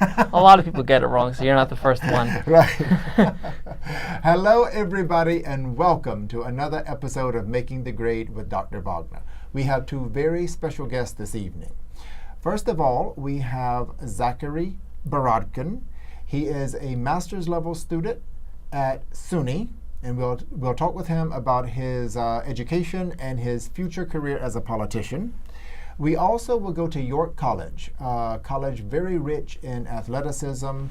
A lot of people get it wrong, so you're not the first one. Right. Hello, everybody, and welcome to another episode of Making the Grade with Dr. Wagner. We have two very special guests this evening. First of all, we have Zachary Brogdon. He is a master's level student at SUNY, and we'll talk with him about his education and his future career as a politician. We also will go to York College, college very rich in athleticism,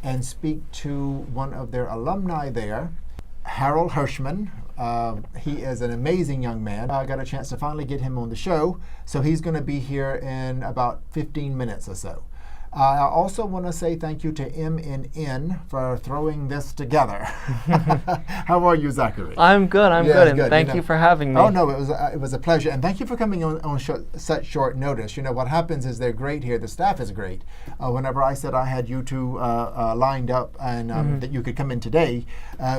and speak to one of their alumni there, Hirshman. He is an amazing young man. I got a chance to finally get him on the show, so he's going to be here in about 15 minutes or so. I also want to say thank you to MNN for throwing this together. How are you, Zachary? I'm good, and thank you for having me. Oh, no, it was a pleasure, and thank you for coming on such short notice. You know, what happens is they're great here. The staff is great. Whenever I said I had you two lined up and that you could come in today,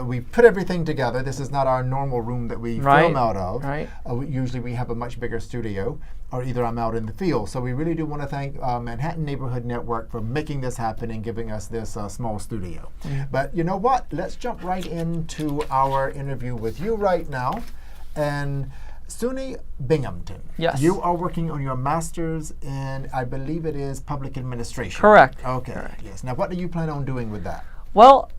we put everything together. This is not our normal room that we film out of. Right. Usually we have a much bigger studio, or either I'm out in the field. So we really do want to thank Manhattan Neighborhood Network for making this happen and giving us this small studio. But you know what? Let's jump right into our interview with you right now. And SUNY Binghamton. Yes. You are working on your master's in, I believe it is, public administration. Correct. Okay. Correct. Yes. Now, what do you plan on doing with that? Well,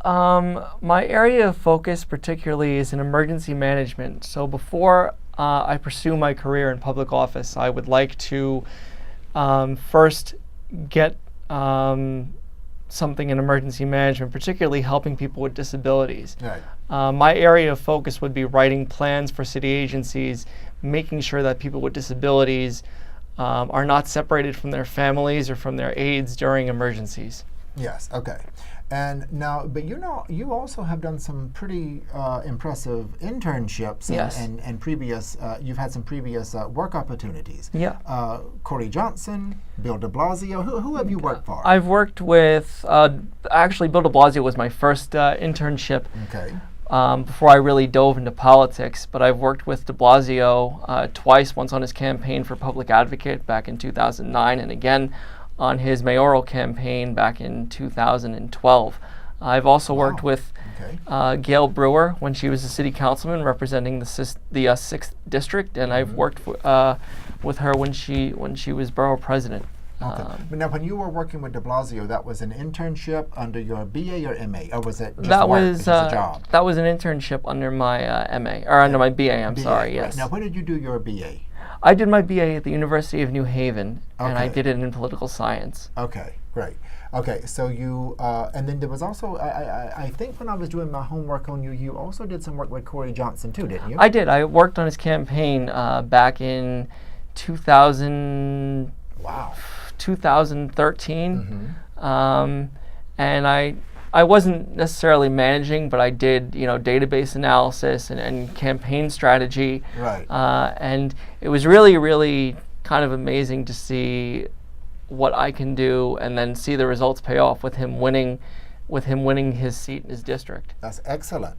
my area of focus particularly is in emergency management. So before I pursue my career in public office, I would like to first get something in emergency management, particularly helping people with disabilities. Right. My area of focus would be writing plans for city agencies, making sure that people with disabilities are not separated from their families or from their aides during emergencies. Yes, okay. And now, but you know, you also have done some pretty impressive internships and previous, you've had some previous work opportunities. Yeah. Corey Johnson, Bill DeBlasio, who have you worked for? I've worked with, actually Bill DeBlasio was my first internship. Okay. Before I really dove into politics, but I've worked with DeBlasio twice, once on his campaign for public advocate back in 2009, and again on his mayoral campaign back in 2012. I've also worked with Gail Brewer when she was a city councilman representing the 6th district, and I've worked with her when she was borough president. Okay. But now, when you were working with DeBlasio, that was an internship under your BA or MA, or was it just a job? That was an internship under my MA, or under my BA, I'm sorry, yes. Right. Now, where did you do your BA? I did my BA at the University of New Haven, and I did it in political science. Okay, great. Okay, so you, and then there was also, I think when I was doing my homework on you, you also did some work with Corey Johnson too, didn't you? I did. I worked on his campaign back in 2013. And I wasn't necessarily managing, but I did, database analysis and campaign strategy. Right. And it was really, really kind of amazing to see what I can do and then see the results pay off with him winning his seat in his district. That's excellent.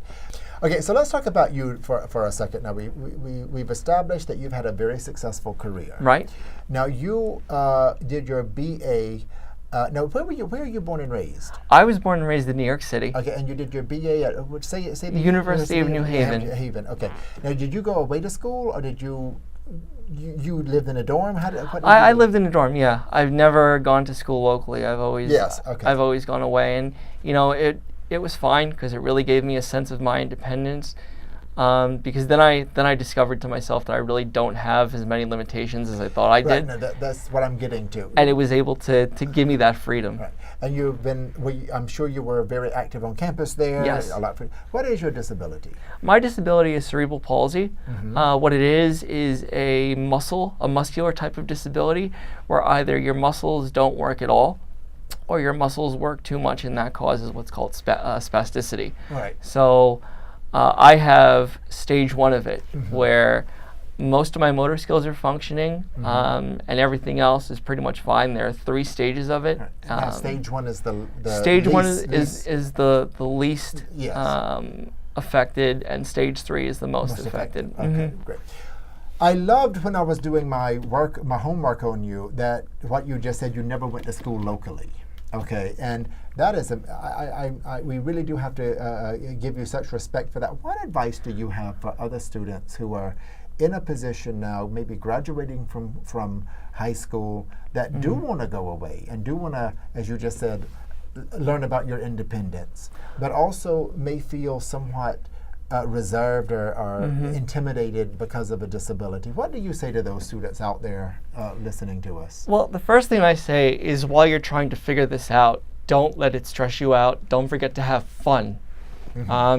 Okay, so let's talk about you for a second. Now, we've established that you've had a very successful career. Right. Now, you did your BA. Now, where are you born and raised? I was born and raised in New York City. Okay, and you did your BA at, say the University of New Haven. Okay. Now, did you go away to school, or did you lived in a dorm? I lived in a dorm, yeah. I've never gone to school locally. I've always I've always gone away, and it was fine because it really gave me a sense of my independence. Because then I discovered to myself that I really don't have as many limitations as I thought I did. No, that's what I'm getting to. And it was able to give me that freedom. Right. And you've been, I'm sure you were very active on campus there. Yes. What is your disability? My disability is cerebral palsy. What it is a muscular type of disability where either your muscles don't work at all or your muscles work too much, and that causes what's called spasticity. Right. So I have stage 1 of it, where most of my motor skills are functioning, and everything else is pretty much fine. There are 3 stages of it. Right. Stage 1 is the stage least, 1 is the least affected, and stage 3 is the most affected. Okay, great. I loved when I was doing my homework on you, that what you just said, you never went to school locally. Okay, and that is, we really do have to give you such respect for that. What advice do you have for other students who are in a position now, maybe graduating from high school, that do want to go away and do want to, as you just said, learn about your independence, but also may feel somewhat reserved or intimidated because of a disability? What do you say to those students out there listening to us? Well, the first thing I say is while you're trying to figure this out, don't let it stress you out. Don't forget to have fun.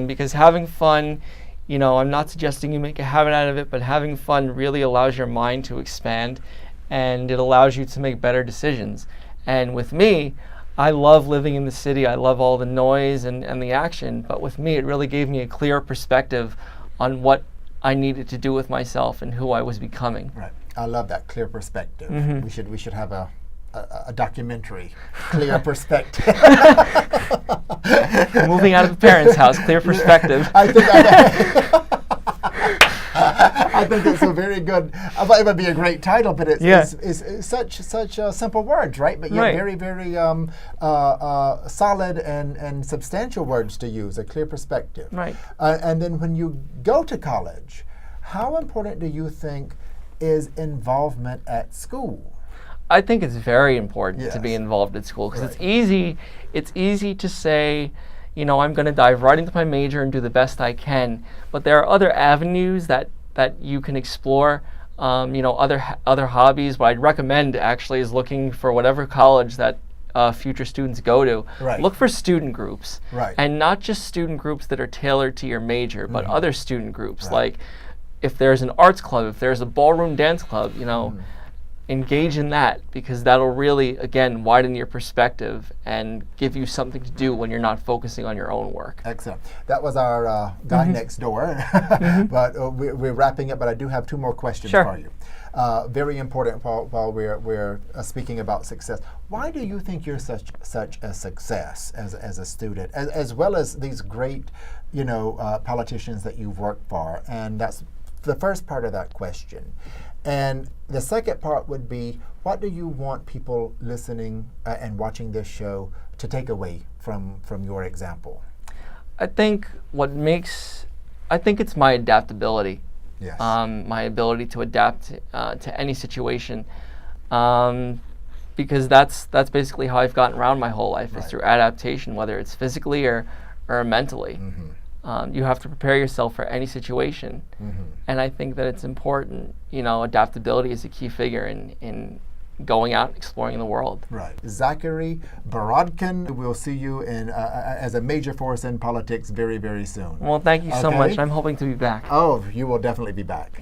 Because having fun, you know, I'm not suggesting you make a habit out of it, but having fun really allows your mind to expand, and it allows you to make better decisions. And with me, I love living in the city. I love all the noise and the action, but with me, it really gave me a clear perspective on what I needed to do with myself and who I was becoming. Right. I love that clear perspective. We should have a documentary, Clear Perspective. Moving out of a parent's house, Clear Perspective. I think it's a very good. It would be a great title, but it's such simple words, right? But yet very, very solid and substantial words to use. A clear perspective. Right. And then when you go to college, how important do you think is involvement at school? I think it's very important to be involved at school, because it's easy to say, you know, I'm going to dive right into my major and do the best I can, but there are other avenues that you can explore, you know, other hobbies. What I'd recommend actually is looking for whatever college that future students go to. Look for student groups, and not just student groups that are tailored to your major, but other student groups. Like if there's an arts club, if there's a ballroom dance club, you know, engage in that, because that'll really, again, widen your perspective and give you something to do when you're not focusing on your own work. Excellent. That was our guy next door, but we're wrapping up, but I do have two more questions for you. Very important while we're speaking about success. Why do you think you're such a success as a student, as well as these great, you know, politicians that you've worked for? And that's the first part of that question. And the second part would be, what do you want people listening and watching this show to take away from your example? I think it's my adaptability. Yes. My ability to adapt to any situation, because that's basically how I've gotten around my whole life, is through adaptation, whether it's physically or mentally. You have to prepare yourself for any situation, and I think that it's important. You know, adaptability is a key figure in going out and exploring the world. Right. Zachary Brogdon, we'll see you in as a major force in politics very, very soon. Well, thank you so much. I'm hoping to be back. Oh, you will definitely be back.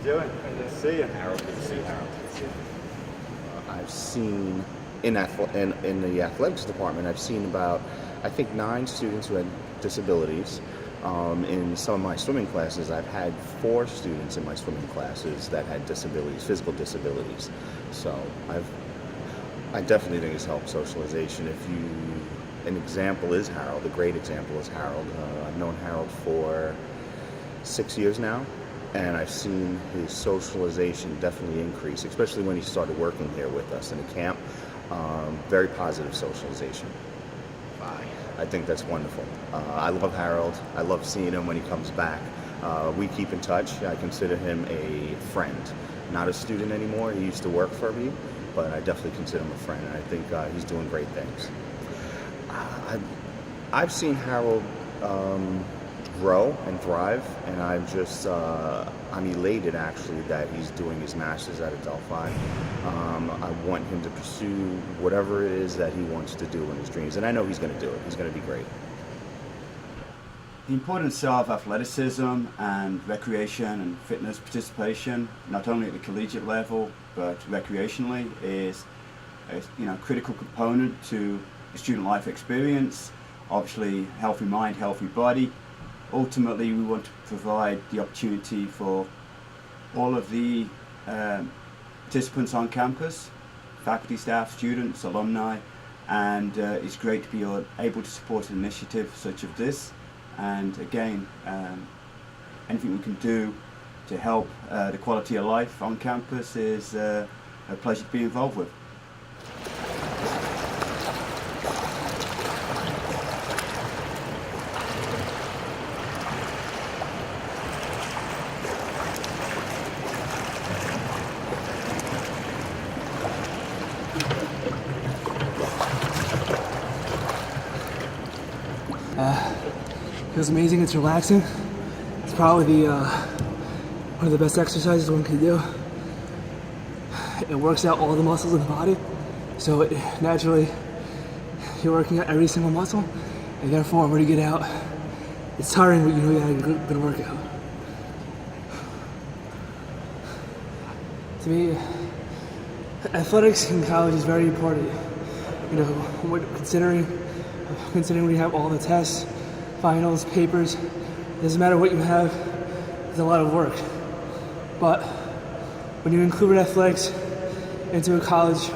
Doing? Good to see you, Harold. Good to see you, Harold. I've seen in the athletics department, I've seen about, I think, 9 students who had disabilities. In some of my swimming classes, I've had 4 students in my swimming classes that had disabilities, physical disabilities. So I definitely think it's helped socialization. An example is Harold. A great example is Harold. I've known Harold for 6 years now. And I've seen his socialization definitely increase, especially when he started working here with us in the camp. Very positive socialization. I think that's wonderful. I love Harold. I love seeing him when he comes back. We keep in touch. I consider him a friend. Not a student anymore. He used to work for me, but I definitely consider him a friend, and I think he's doing great things. I've seen Harold grow and thrive, and I'm elated actually that he's doing his master's at Adelphi. I want him to pursue whatever it is that he wants to do in his dreams, and I know he's going to do it. He's going to be great. The importance of athleticism and recreation and fitness participation, not only at the collegiate level but recreationally, is a critical component to the student life experience. Obviously, healthy mind, healthy body. Ultimately, we want to provide the opportunity for all of the participants on campus, faculty, staff, students, alumni, and it's great to be able to support an initiative such as this. And again, anything we can do to help the quality of life on campus is a pleasure to be involved with. Feels amazing, it's relaxing. It's probably one of the best exercises one can do. It works out all the muscles in the body, so naturally you're working out every single muscle, and therefore when you get out, it's tiring, but you know you had a good workout. To me, athletics in college is very important. Considering we have all the tests, finals, papers, it doesn't matter what you have, it's a lot of work. But when you include athletics into a college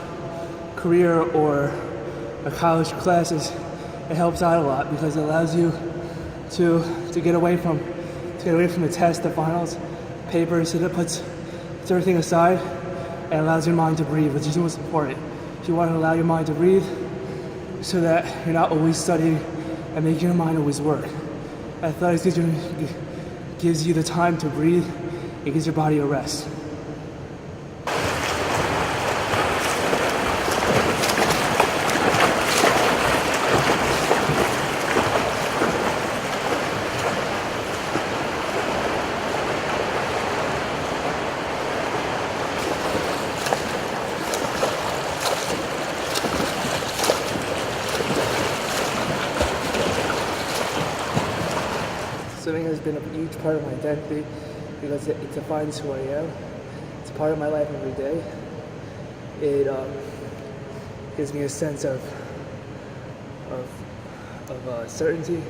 career or a college classes, it helps out a lot because it allows you to get away from the test, the finals, papers, and it puts everything aside and allows your mind to breathe, which is most important. You want to allow your mind to breathe so that you're not always studying and making your mind always work. Athletics gives you the time to breathe. It gives your body a rest. Swimming has been a huge part of my identity because it defines who I am. It's a part of my life every day. It gives me a sense of certainty.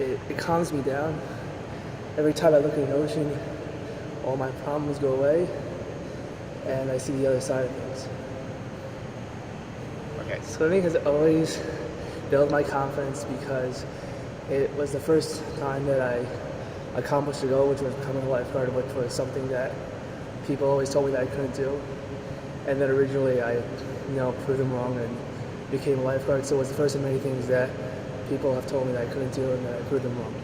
It calms me down. Every time I look at the ocean, all my problems go away, and I see the other side of things. Okay. Swimming has always built my confidence because it was the first time that I accomplished a goal, which was becoming a lifeguard, which was something that people always told me that I couldn't do. And then originally I, proved them wrong and became a lifeguard. So it was the first of many things that people have told me that I couldn't do and that I proved them wrong.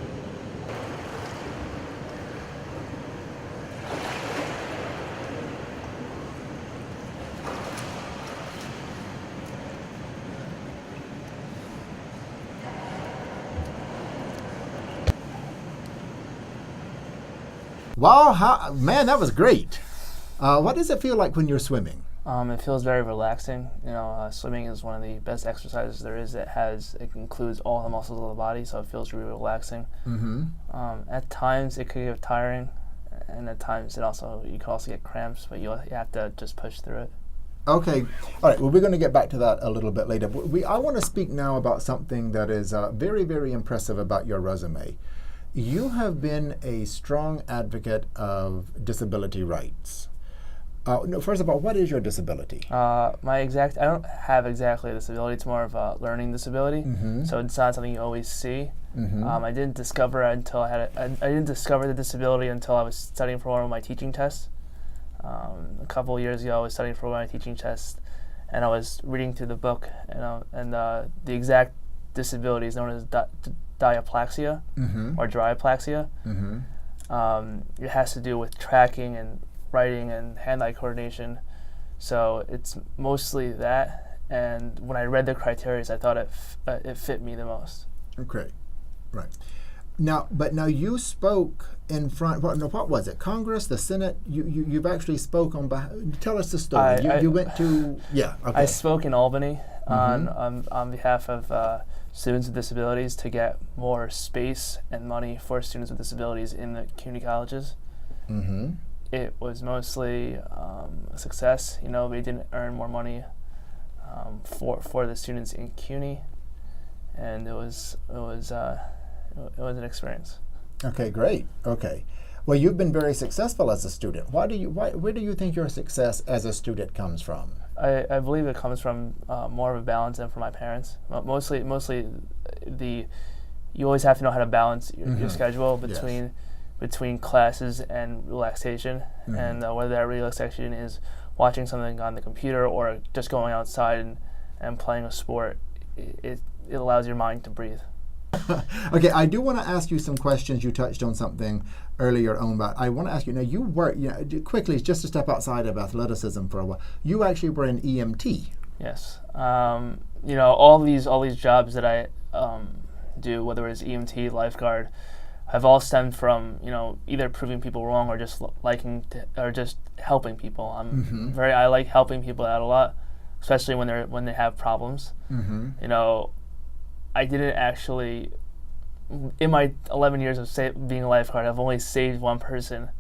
Wow, man, that was great. What does it feel like when you're swimming? It feels very relaxing. Swimming is one of the best exercises there is. It includes all the muscles of the body, so it feels really relaxing. Mm-hmm. At times it could get tiring, and at times you can also get cramps, but you have to just push through it. Okay. All right. Well, we're going to get back to that a little bit later. I want to speak now about something that is very, very impressive about your resume. You have been a strong advocate of disability rights. First of all, what is your disability? I don't have exactly a disability. It's more of a learning disability, so it's not something you always see. I didn't discover it until I didn't discover the disability until I was studying for one of my teaching tests. A couple of years ago, I was studying for one of my teaching tests, and I was reading through the book, and the exact disability is known as diaplasia or dryplasia. It has to do with tracking and writing and hand-eye coordination. So it's mostly that. And when I read the criteria, I thought it fit me the most. Okay, right. Now you spoke in front. What was it? Congress, the Senate. You've actually spoke on behalf. Tell us the story. You went to. Yeah. Okay. I spoke in Albany on behalf of students with disabilities to get more space and money for students with disabilities in the community colleges. Mm-hmm. It was mostly a success. You know, we didn't earn more money for the students in CUNY, and it was an experience. Okay, great. Okay. Well, you've been very successful as a student. Where do you think your success as a student comes from? I believe it comes from more of a balance than from my parents. Mostly you always have to know how to balance your schedule between classes and relaxation, and whether that relaxation is watching something on the computer or just going outside and playing a sport. It allows your mind to breathe. Okay, I do want to ask you some questions. You touched on something earlier on, but I want to ask you, now you work, quickly, just to step outside of athleticism for a while, you actually were an EMT. Yes. All these jobs that I do, whether it's EMT, lifeguard, have all stemmed from, either proving people wrong or just or just helping people. I like helping people out a lot, especially when they have problems. I didn't actually, in my 11 years of being a lifeguard, I've only saved one person.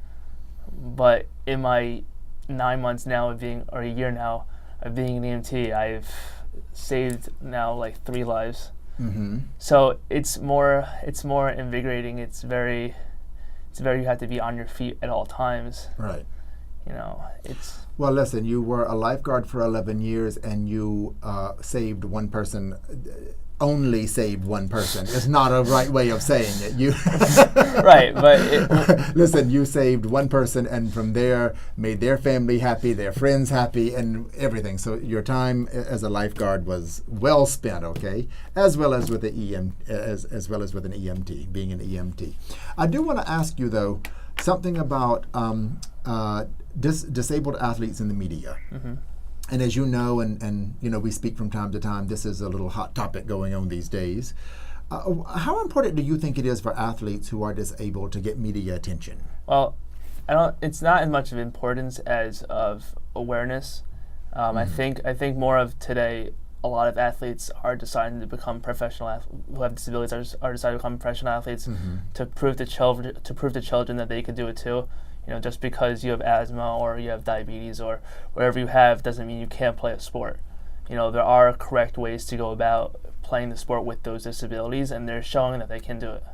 But in my 9 months now a year now of being an EMT, I've saved now like 3 lives. So it's more invigorating. It's very you have to be on your feet at all times. Right. Well, listen, you were a lifeguard for 11 years and you saved one person. Only saved one person. It's not a right way of saying it. You right, but listen, you saved one person, and from there made their family happy, their friends happy, and everything. So your time as a lifeguard was well spent. Okay, as well as with the as well as with an EMT, being an EMT. I do want to ask you though something about disabled athletes in the media. And as you know, and we speak from time to time, this is a little hot topic going on these days. How important do you think it is for athletes who are disabled to get media attention? Well, it's not as much of importance as of awareness. I think more of today, a lot of athletes are deciding to become professional who have disabilities are deciding to become professional athletes to prove to children that they could do it too. Just because you have asthma or you have diabetes or whatever you have doesn't mean you can't play a sport. There are correct ways to go about playing the sport with those disabilities, and they're showing that they can do it.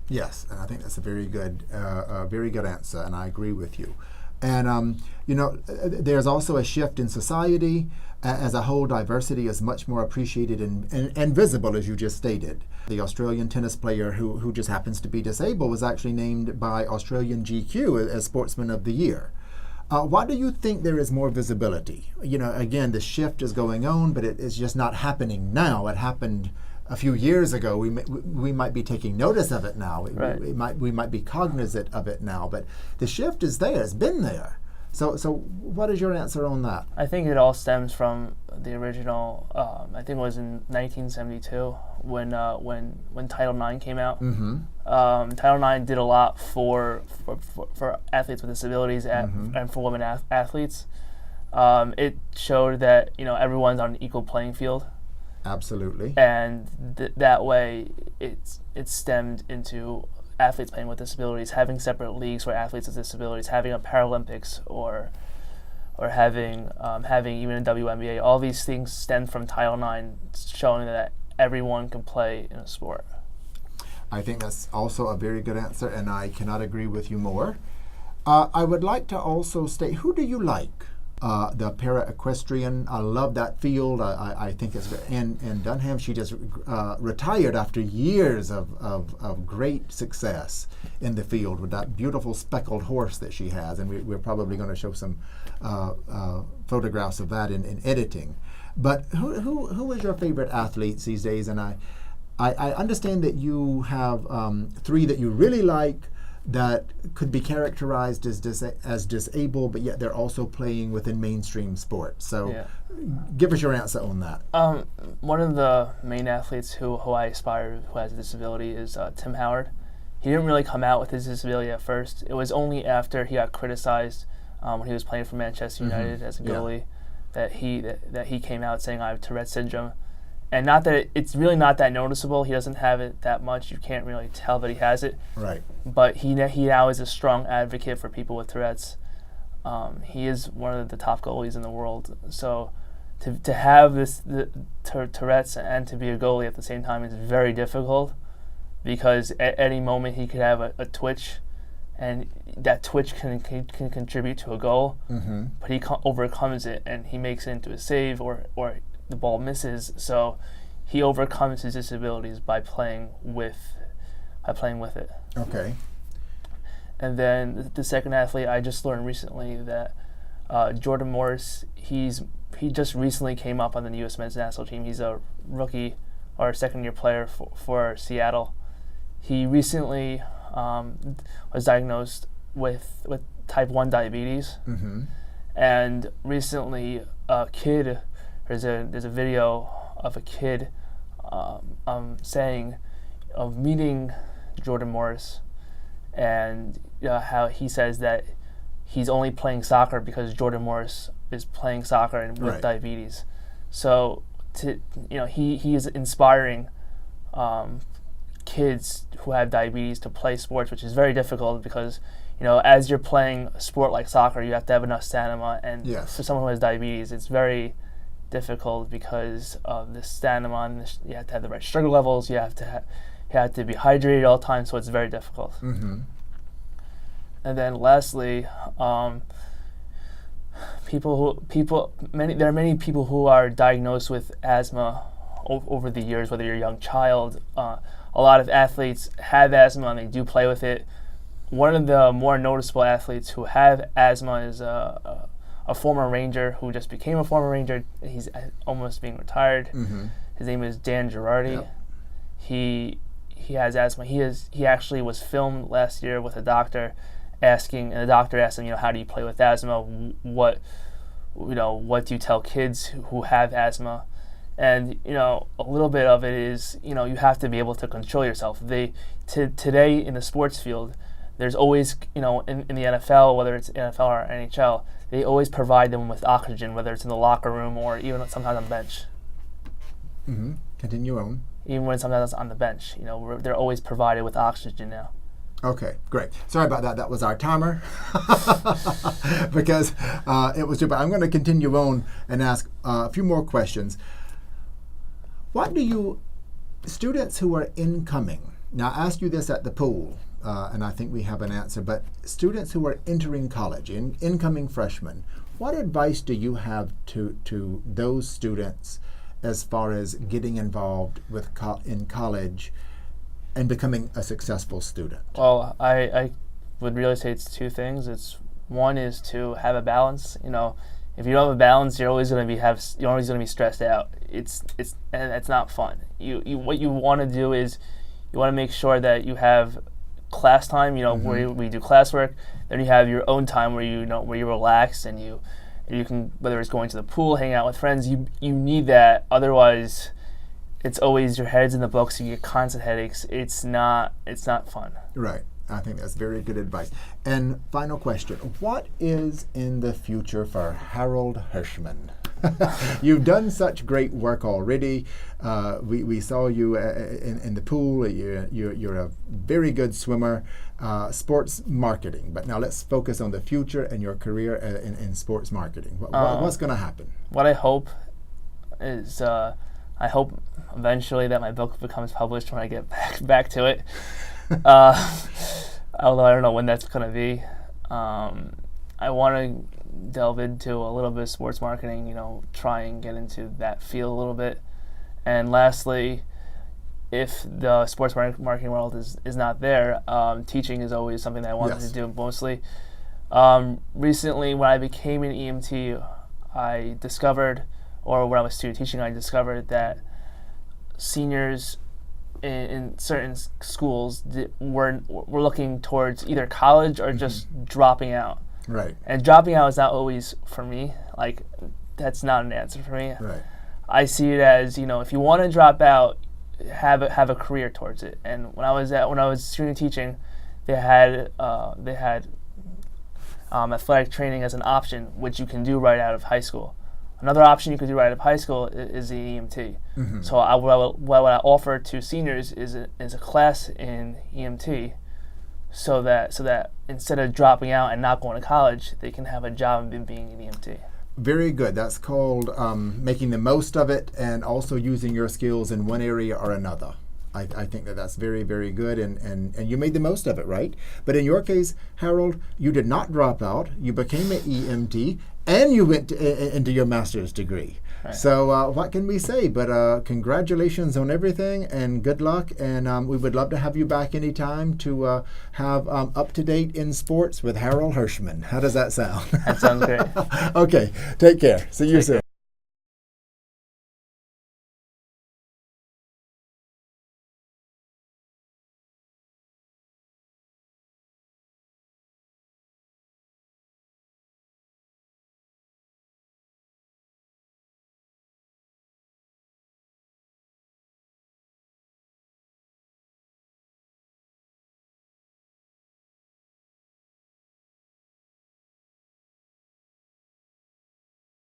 Yes, and I think that's a very good answer, and I agree with you. And there's also a shift in society. As a whole, diversity is much more appreciated and visible, as you just stated. The Australian tennis player who just happens to be disabled was actually named by Australian GQ as Sportsman of the Year. Why do you think there is more visibility? Again, the shift is going on, but it's just not happening now. It happened a few years ago. We might be taking notice of it now. Right. We might be cognizant of it now, but the shift is there. It's been there. So what is your answer on that? I think it all stems from the original. I think it was in 1972 when Title IX came out. Title IX did a lot for athletes with disabilities and for women athletes. It showed that everyone's on an equal playing field. Absolutely. And that way, it stemmed into athletes playing with disabilities, having separate leagues for athletes with disabilities, having a Paralympics or having even a WNBA. All these things stem from Title IX, showing that everyone can play in a sport. I think that's also a very good answer, and I cannot agree with you more. I would like to also state, who do you like? The para-equestrian, I love that field. I think it's great. And Dunham, she just retired after years of great success in the field with that beautiful speckled horse that she has. And we're probably going to show some photographs of that in editing. But who is your favorite athletes these days? And I understand that you have 3 that you really like, that could be characterized as disabled, but yet they're also playing within mainstream sports. So give us your answer on that. One of the main athletes who I aspire who has a disability is Tim Howard. He didn't really come out with his disability at first. It was only after he got criticized when he was playing for Manchester United as a goalie that he came out saying I have Tourette's syndrome. And not that it's really not that noticeable. He doesn't have it that much. You can't really tell that he has it. Right. But he now is a strong advocate for people with Tourette's. He is one of the top goalies in the world. So to have the Tourette's and to be a goalie at the same time is very difficult, because at any moment he could have a twitch, and that twitch can contribute to a goal. Mm-hmm. But he overcomes it, and he makes it into a save, or the ball misses. So he overcomes his disabilities by playing with it. Okay. And then the second athlete, I just learned recently that Jordan Morris, he just recently came up on the U.S. men's national team. He's a rookie or second-year player for Seattle. He recently was diagnosed with type 1 diabetes. Mm-hmm. And recently a kid, there's a video of a kid saying of meeting Jordan Morris, and how he says that he's only playing soccer because Jordan Morris is playing soccer and with Right. diabetes. So he is inspiring kids who have diabetes to play sports, which is very difficult because as you're playing a sport like soccer, you have to have enough stamina, and Yes. for someone who has diabetes, it's very difficult because of the stamina. And you have to have the right sugar levels. You have to be hydrated all the time, so it's very difficult. Mm-hmm. And then lastly, there are many people who are diagnosed with asthma over the years, whether you're a young child. A lot of athletes have asthma and they do play with it. One of the more noticeable athletes who have asthma is a former Ranger who just became a former Ranger. He's almost being retired. Mm-hmm. His name is Dan Girardi. Yep. He has asthma. He actually was filmed last year with a doctor, and the doctor asked him, how do you play with asthma? What do you tell kids who have asthma? And a little bit of it is you have to be able to control yourself. Today in the sports field, there's always in the NFL, whether it's NFL or NHL, they always provide them with oxygen, whether it's in the locker room or even sometimes on the bench. Mm-hmm. Continue on. Even when sometimes on the bench, they're always provided with oxygen now. Okay, great. Sorry about that. That was our timer because it was too bad. I'm going to continue on and ask a few more questions. What do students who are incoming, now I asked you this at the pool, and I think we have an answer, but students who are entering college, incoming freshmen, what advice do you have to those students as far as getting involved with in college and becoming a successful student? Well, I would really say it's two things. One is to have a balance. If you don't have a balance, you're always going to be stressed out. And it's not fun. What you want to do is you want to make sure that you have class time, Mm-hmm. where you do classwork. Then you have your own time where you relax and you can, whether it's going to the pool, hanging out with friends. You need that. Otherwise, it's always your head's in the books. You get constant headaches. It's not fun. Right. I think that's very good advice. And final question, what is in the future for Harold Hirshman? You've done such great work already. We saw you in the pool. You're a very good swimmer. Sports marketing. But now let's focus on the future and your career in sports marketing. What's going to happen? What I hope is I hope eventually that my book becomes published when I get back to it. Although I don't know when that's going to be. I want to delve into a little bit of sports marketing, try and get into that field a little bit. And lastly, if the sports marketing world is not there, teaching is always something that I wanted to do mostly. Recently, when I became an EMT, I discovered, or when I was student teaching, I discovered that seniors in certain schools were looking towards either college or just dropping out. Right. And dropping out is not always for me. That's not an answer for me. Right. I see it as, if you want to drop out, have a career towards it. And when I was student teaching, they had athletic training as an option, which you can do right out of high school. Another option you could do right out of high school is the EMT. So what I offer to seniors is a class in EMT, so that instead of dropping out and not going to college, they can have a job in being an EMT. Very good. That's called making the most of it and also using your skills in one area or another. I think that's very, very good, and you made the most of it, right? But in your case, Harold, you did not drop out. You became an EMT, and you went into your master's degree. Right. So what can we say? But congratulations on everything, and good luck. And we would love to have you back anytime to have Up-to-Date in Sports with Harold Hirshman. How does that sound? That sounds great. Okay, take care. See you soon.